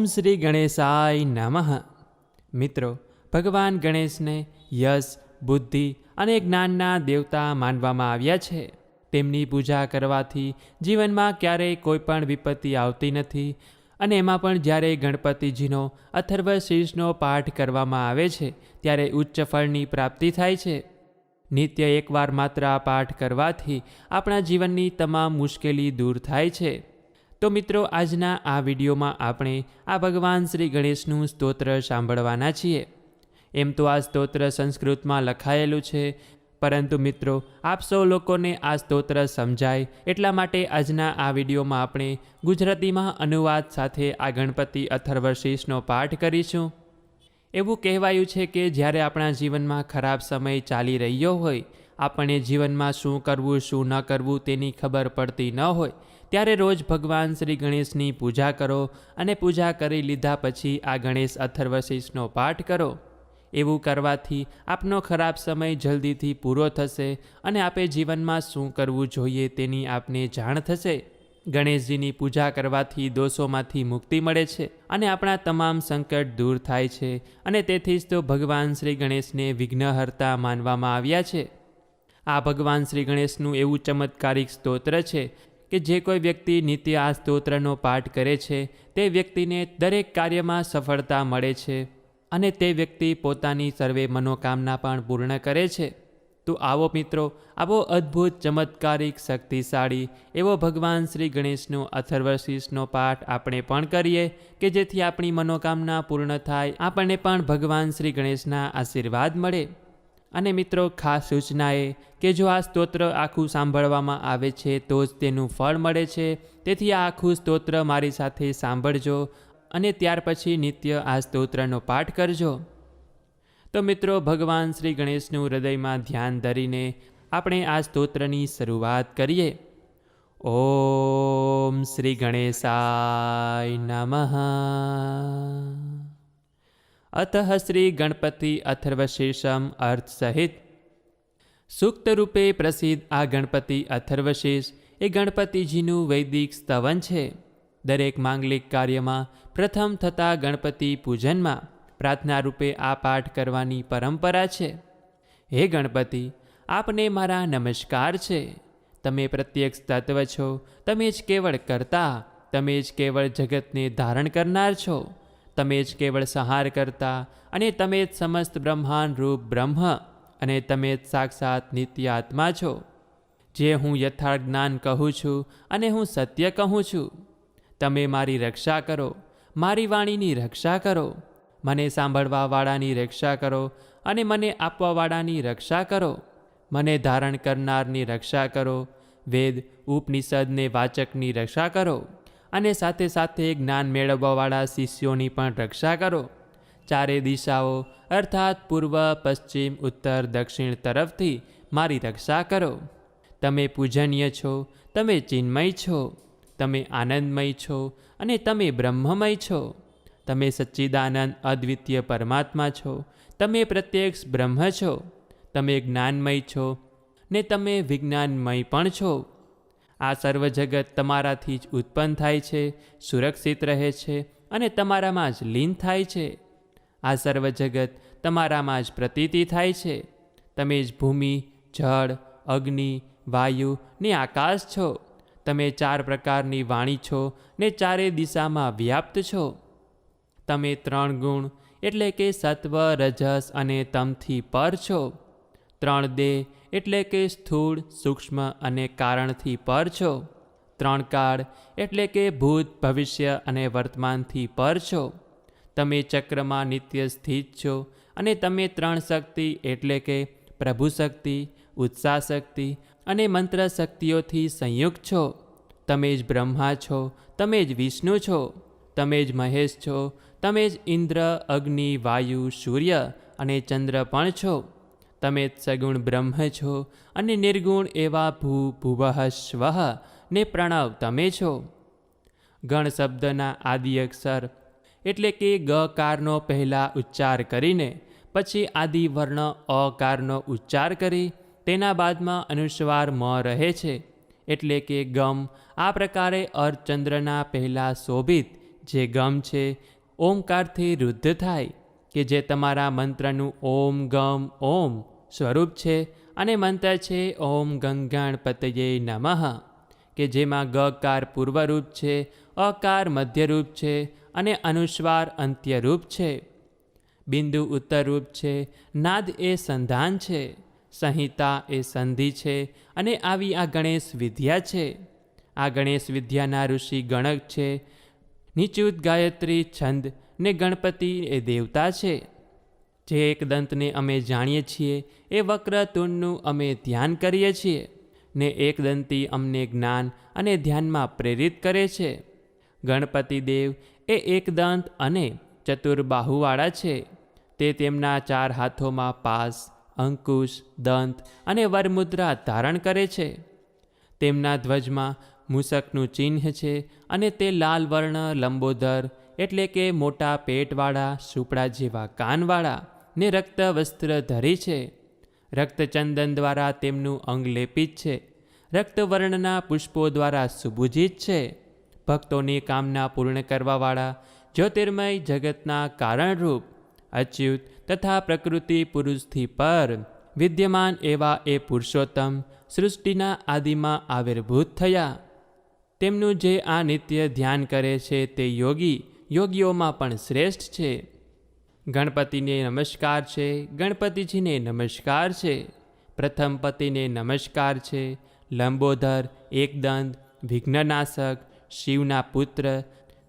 શ્રી ગણેશાય નમઃ। મિત્રો, ભગવાન ગણેશને યશ, બુદ્ધિ અને જ્ઞાનના દેવતા માનવામાં આવ્યા છે। તેમની પૂજા કરવાથી જીવનમાં ક્યારેય કોઈ પણ વિપત્તિ આવતી નથી અને એમાં પણ જ્યારે ગણપતિજીનો અથર્વશીર્ષનો પાઠ કરવામાં આવે છે ત્યારે ઉચ્ચ ફળની પ્રાપ્તિ થાય છે। નિત્ય એકવાર માત્ર આ પાઠ કરવાથી આપણા જીવનની તમામ મુશ્કેલી દૂર થાય છે। તો મિત્રો, આજના આ વિડીયોમાં આપણે આ ભગવાન શ્રી ગણેશનું સ્તોત્ર સાંભળવાના છીએ। એમ તો આ સ્તોત્ર સંસ્કૃતમાં લખાયેલું છે, પરંતુ મિત્રો, આપ સૌ લોકોને આ સ્તોત્ર સમજાય એટલા માટે આજના આ વિડીયોમાં આપણે ગુજરાતીમાં અનુવાદ સાથે આ ગણપતિ અથર્વશીર્ષનો પાઠ કરીશું। એવું કહેવાયું છે કે જ્યારે આપણા જીવનમાં ખરાબ સમય ચાલી રહ્યો હોય, આપણને જીવનમાં શું કરવું શું ન કરવું તેની ખબર પડતી ન હોય, ત્યારે રોજ ભગવાન શ્રી ગણેશની પૂજા કરો અને પૂજા કરી લીધા પછી આ ગણેશ અથર્વશીર્ષનો પાઠ કરો। એવું કરવાથી આપનો ખરાબ સમય જલ્દીથી પૂરો થશે અને આપે જીવનમાં શું કરવું જોઈએ તેની આપને જાણ થશે। ગણેશજીની પૂજા કરવાથી દોષોમાંથી મુક્તિ મળે છે અને આપણા તમામ સંકટ દૂર થાય છે અને તેથી જ તો ભગવાન શ્રી ગણેશને વિઘ્નહર્તા માનવામાં આવ્યા છે। આ ભગવાન શ્રી ગણેશનું એવું ચમત્કારિક સ્તોત્ર છે કે જે કોઈ વ્યક્તિ નિત્ય આ સ્તોત્રનો પાઠ કરે છે તે વ્યક્તિને દરેક કાર્યમાં સફળતા મળે છે અને તે વ્યક્તિ પોતાની સર્વે મનોકામના પણ પૂર્ણ કરે છે। તો આવો મિત્રો, આવો અદ્ભુત, ચમત્કારિક, શક્તિશાળી એવો ભગવાન શ્રી ગણેશનો અથર્વશીર્ષનો પાઠ આપણે પણ કરીએ કે જેથી આપણી મનોકામના પૂર્ણ થાય, આપણને પણ ભગવાન શ્રી ગણેશના આશીર્વાદ મળે। અને મિત્રો, ખાસ સૂચના એ કે જો આ સ્તોત્ર આખું સાંભળવામાં આવે છે તો જ તેનું ફળ મળે છે, તેથી આ આખું સ્તોત્ર મારી સાથે સાંભળજો અને ત્યાર પછી નિત્ય આ સ્તોત્રનો પાઠ કરજો। તો મિત્રો, ભગવાન શ્રી ગણેશનું હૃદયમાં ધ્યાન ધરીને આપણે આ સ્તોત્રની શરૂઆત કરીએ। ઓમ શ્રી ગણેશાય નમઃ। અતઃ શ્રી ગણપતિ અથર્વશીર્ષમ અર્થ સહિત સૂક્ત રૂપે પ્રસિદ્ધ આ ગણપતિ અથર્વશીર્ષ એ ગણપતિજીનું વૈદિક સ્તવન છે। દરેક માંગલિક કાર્યમાં પ્રથમ થતા ગણપતિ પૂજનમાં પ્રાર્થના રૂપે આ પાઠ કરવાની પરંપરા છે। હે ગણપતિ, આપને મારા નમસ્કાર છે। તમે પ્રત્યક્ષ તત્વ છો, તમે જ કેવળ કર્તા, તમે જ કેવળ જગતને ધારણ કરનાર છો, તમે જ કેવળ સંહાર કરતા અને તમે જ સમસ્ત બ્રહ્માંડ રૂપ બ્રહ્મ અને તમે જ સાક્ષાત નિત્ય આત્મા છો। જે હું યથાર્થ જ્ઞાન કહું છું અને હું સત્ય કહું છું। તમે મારી રક્ષા કરો, મારી વાણીની રક્ષા કરો, મને સાંભળવાવાળાની રક્ષા કરો અને મને આપવાવાળાની રક્ષા કરો, મને ધારણ કરનારની રક્ષા કરો, વેદ ઉપનિષદને વાચકની રક્ષા કરો અને સાથે સાથે જ્ઞાન મેળવવાવાળા શિષ્યોની પણ રક્ષા કરો। ચારે દિશાઓ અર્થાત પૂર્વ, પશ્ચિમ, ઉત્તર, દક્ષિણ તરફથી મારી રક્ષા કરો। તમે પૂજનીય છો, તમે ચિન્મય છો, તમે આનંદમય છો અને તમે બ્રહ્મમય છો। તમે સચ્ચિદાનંદ અદ્વિતીય પરમાત્મા છો, તમે પ્રત્યક્ષ બ્રહ્મ છો, તમે જ્ઞાનમય છો ને તમે વિજ્ઞાનમય પણ છો। આ સર્વ જગત તમારાથી જ ઉત્પન્ન થાય છે, સુરક્ષિત રહે છે અને તમારામાં જ લીન થાય છે। આ સર્વ જગત તમારામાં જ પ્રતીતિ થાય છે। તમે જ ભૂમિ, જળ, અગ્નિ, વાયુ ને આકાશ છો। તમે ચાર પ્રકારની વાણી છો ને ચારે દિશામાં વ્યાપ્ત છો। તમે ત્રણ ગુણ એટલે કે સત્વ, રજસ અને તમથી પર છો। ત્રણ દેહ એટલે કે સ્થૂળ, સૂક્ષ્મ અને કારણથી પર છો। ત્રણ કાળ એટલે કે ભૂત, ભવિષ્ય અને વર્તમાનથી પર છો। તમે ચક્રમાં નિત્ય સ્થિત છો અને તમે ત્રણ શક્તિ એટલે કે પ્રભુ શક્તિ, ઉત્સાહ શક્તિ અને મંત્ર શક્તિઓથી સંયુક્ત છો। તમે જ બ્રહ્મા છો, તમે જ વિષ્ણુ છો, તમે જ મહેશ છો, તમે જ ઇન્દ્ર, અગ્નિ, વાયુ, સૂર્ય અને ચંદ્ર પણ છો। તમે જ સગુણ બ્રહ્મ છો અને નિર્ગુણ એવા ભૂ, ભુવઃ, સ્વઃ ને પ્રણવ તમે છો। ગણ શબ્દના આદિ અક્ષર એટલે કે ગકારનો પહેલા ઉચ્ચાર કરીને પછી આદિ વર્ણ અકારનો ઉચ્ચાર કરી તેના બાદમાં અનુસ્વાર મ રહે છે, એટલે કે ગમ। આ પ્રકારે અર્ધચંદ્રના પહેલા શોભિત જે ગમ છે ઓમકારથી રુદ્ધ થાય, કે જે તમારા મંત્રનું ઓમ ગમ ઓમ સ્વરૂપ છે, અને મંત્ર છે ઓમ ગંગાણપતયે નમઃ, કે જેમાં ગકાર પૂર્વરૂપ છે, અકાર મધ્યરૂપ છે અને અનુસ્વાર અંત્યરૂપ છે. બિંદુ ઉત્તરરૂપ છે, નાદ એ સંધાન છે, સંહિતા એ સંધિ છે, અને આવી આ ગણેશ વિદ્યા છે. આ ગણેશ વિદ્યાના ઋષિ ગણક છે. નિચુત ગાયત્રી છંદ ને ગણપતિ એ દેવતા છે. જે એકદંતને અમે જાણીએ છીએ એ વક્રતુંડનું અમે ધ્યાન કરીએ છીએ, ને એકદંતી અમને જ્ઞાન અને ધ્યાનમાં પ્રેરિત કરે છે. ગણપતિ દેવ એ એકદંત અને ચતુર્બાહુવાળા છે. તે તેમના 4 હાથોમાં પાસ, અંકુશ, દંત અને વરમુદ્રા ધારણ કરે છે. તેમના ધ્વજમાં મૂષકનું ચિહ્ન છે, અને તે લાલ વર્ણ લંબોદર એટલે કે મોટા પેટવાળા, સુપડા જેવા કાનવાળા ને રક્ત વસ્ત્ર ધરી છે. રક્તચંદન દ્વારા તેમનું અંગ લેપિત છે. રક્તવર્ણના પુષ્પો દ્વારા સુભૂજિત છે. ભક્તોની કામના પૂર્ણ કરવાવાળા, જ્યોતિર્મય જગતના કારણરૂપ, અચ્યુત તથા પ્રકૃતિ પુરુષથી પર વિદ્યમાન એવા એ પુરુષોત્તમ સૃષ્ટિના આદિમાં આવિર્ભૂત થયા. તેમનું જે આ નિત્ય ધ્યાન કરે છે તે યોગી યોગીઓમાં પણ શ્રેષ્ઠ છે. ગણપતિને નમસ્કાર છે, ગણપતિજીને નમસ્કાર છે. પ્રથમ પતિને નમસ્કાર છે. લંબોદર, એકદંત, વિઘ્નનાશક, શિવના પુત્ર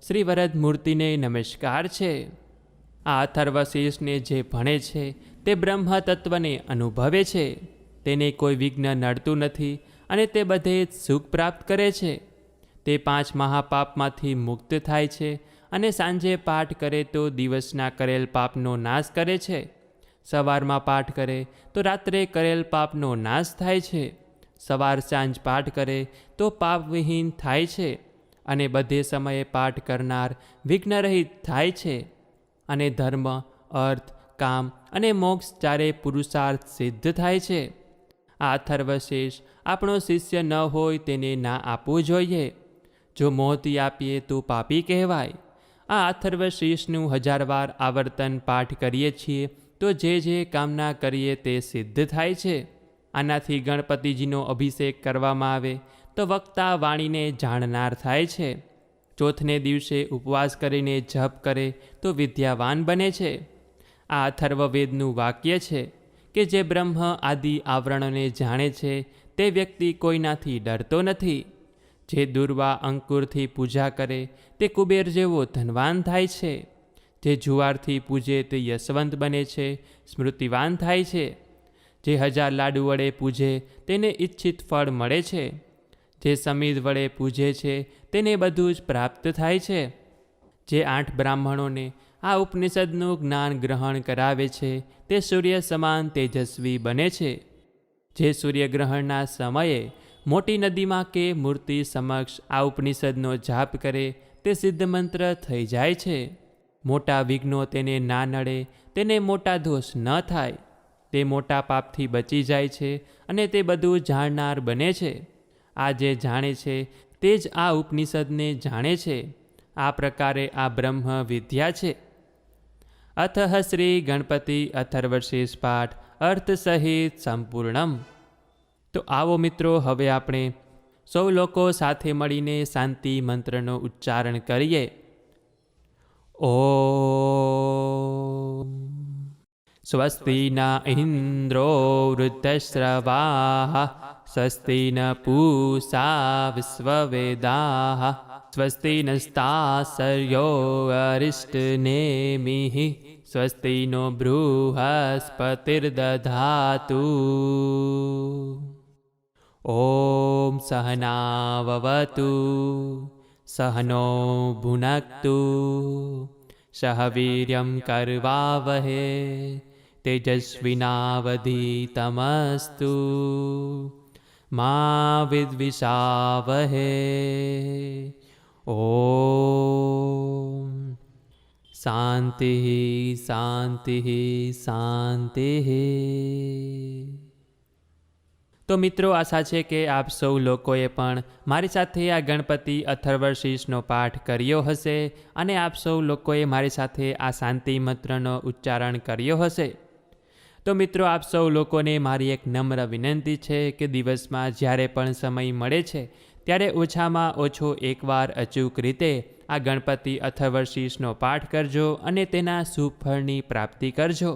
શ્રી વરદમૂર્તિને નમસ્કાર છે. આ અથર્વશીર્ષને જે ભણે છે તે બ્રહ્મ તત્વને અનુભવે છે. તેને કોઈ વિઘ્ન નડતું નથી, અને તે બધે જ સુખ પ્રાપ્ત કરે છે. તે 5 મહાપાપમાંથી મુક્ત થાય છે, અને સાંજે પાઠ કરે તો દિવસના કરેલ પાપનો નાશ કરે છે. સવારમાં પાઠ કરે તો રાત્રે કરેલ પાપનો નાશ થાય છે. સવાર સાંજ પાઠ કરે તો પાપવિહીન થાય છે, અને બધે સમયે પાઠ કરનાર વિઘ્નરહિત થાય છે, અને ધર્મ, અર્થ, કામ અને મોક્ષ ચારે પુરુષાર્થ સિદ્ધ થાય છે. આ અથર્વશીર્ષ આપણો શિષ્ય ન હોય તેને ના આપવું જોઈએ. જો મોહથી આપીએ તો પાપી કહેવાય. આ અથર્વશીર્ષનું 1000 વાર આવર્તન પાઠ કરીએ છીએ તો જે જે કામના કરીએ તે સિદ્ધ થાય છે. આનાથી ગણપતિજીનો અભિષેક કરવામાં આવે તો વક્તા વાણીને જાણનાર થાય છે. ચોથને દિવસે ઉપવાસ કરીને જપ કરે તો વિદ્યાવાન બને છે. આ અથર્વવેદનું વાક્ય છે કે જે બ્રહ્મ આદિ આવરણોને જાણે છે તે વ્યક્તિ કોઈનાથી ડરતો નથી. જે દુર્વા અંકુરથી પૂજા કરે તે કુબેર જેવો ધનવાન થાય છે. જે જુવારથી પૂજે તે યશવંત બને છે, સ્મૃતિવાન થાય છે. જે 1000 લાડુ વડે પૂજે તેને ઈચ્છિત ફળ મળે છે. જે સમિધ વડે પૂજે છે તેને બધું જ પ્રાપ્ત થાય છે. જે 8 બ્રાહ્મણોને આ ઉપનિષદનું જ્ઞાન ગ્રહણ કરાવે છે તે સૂર્ય સમાન તેજસ્વી બને છે. જે સૂર્યગ્રહણના સમયે મોટી નદીમાં કે મૂર્તિ સમક્ષ આ ઉપનિષદનો જાપ કરે તે સિદ્ધ મંત્ર થઈ જાય છે. મોટા વિઘ્નો તેને ના નડે, તેને મોટા દોષ ન થાય. તે મોટા પાપથી બચી જાય છે, અને તે બધું જાણનાર બને છે. આ જે જાણે છે તે જ આ ઉપનિષદને જાણે છે. આ પ્રકારે આ બ્રહ્મ વિદ્યા છે. અથ શ્રી ગણપતિ અથર્વશીર્ષ પાઠ અર્થ સહિત સંપૂર્ણમ. તો આવો મિત્રો, હવે આપણે સૌ લોકો સાથે મળીને શાંતિ મંત્રનો ઉચ્ચારણ કરીએ. ઓમ સ્વસ્તિ ન ઇન્દ્રો વૃદ્ધશ્રવાઃ સ્વસ્તિ ન પૂષા વિશ્વવેદાઃ સ્વસ્તિ નસ્તાસર્યો અરિષ્ટનેમિઃ સ્વસ્તિ નો બૃહસ્પતિર્દધાતુ. ઓમ સહનાવવતુ સહનો ભુનક્તુ સહ વીર્યં કર્વાવહે તેજસ્વિનાવધીતમસ્તુ મા વિદ્વિષાવહે. ઓમ શાંતિ શાંતિ શાંતિ. તો મિત્રો, આશા છે કે આપ સૌ લોકોએ પણ મારી સાથે આ ગણપતિ અથર્વશીર્ષનો પાઠ કર્યો હશે અને આપ સૌ લોકોએ મારી સાથે આ શાંતિ મંત્રનો ઉચ્ચારણ કર્યો હશે. તો મિત્રો, આપ સૌ લોકોને મારી એક નમ્ર વિનંતી છે કે દિવસમાં જ્યારે પણ સમય મળે છે ત્યારે ઓછામાં ઓછો એકવાર અચૂક રીતે આ ગણપતિ અથર્વશીર્ષનો પાઠ કરજો અને તેના શુભ ફળની પ્રાપ્તિ કરજો.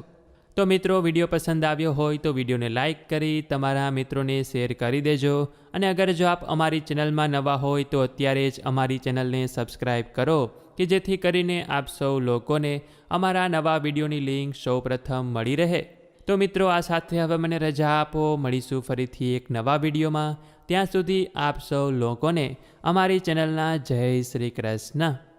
તો મિત્રો, વિડીયો પસંદ આવ્યો હોય તો વિડીયોને લાઇક કરી તમારા મિત્રોને શેર કરી દેજો. અને અગર જો આપ અમારી ચેનલમાં નવા હોય તો અત્યારે જ અમારી ચેનલને સબસ્ક્રાઈબ કરો કે જેથી કરીને આપ સૌ લોકોને અમારા નવા વિડીયોની લિંક સૌપ્રથમ મળી રહે. તો મિત્રો, આ સાથે હવે મને રજા આપો. મળીશું ફરીથી એક નવા વિડીયોમાં. ત્યાં સુધી આપ સૌ લોકોને અમારી ચેનલના જય શ્રી કૃષ્ણ.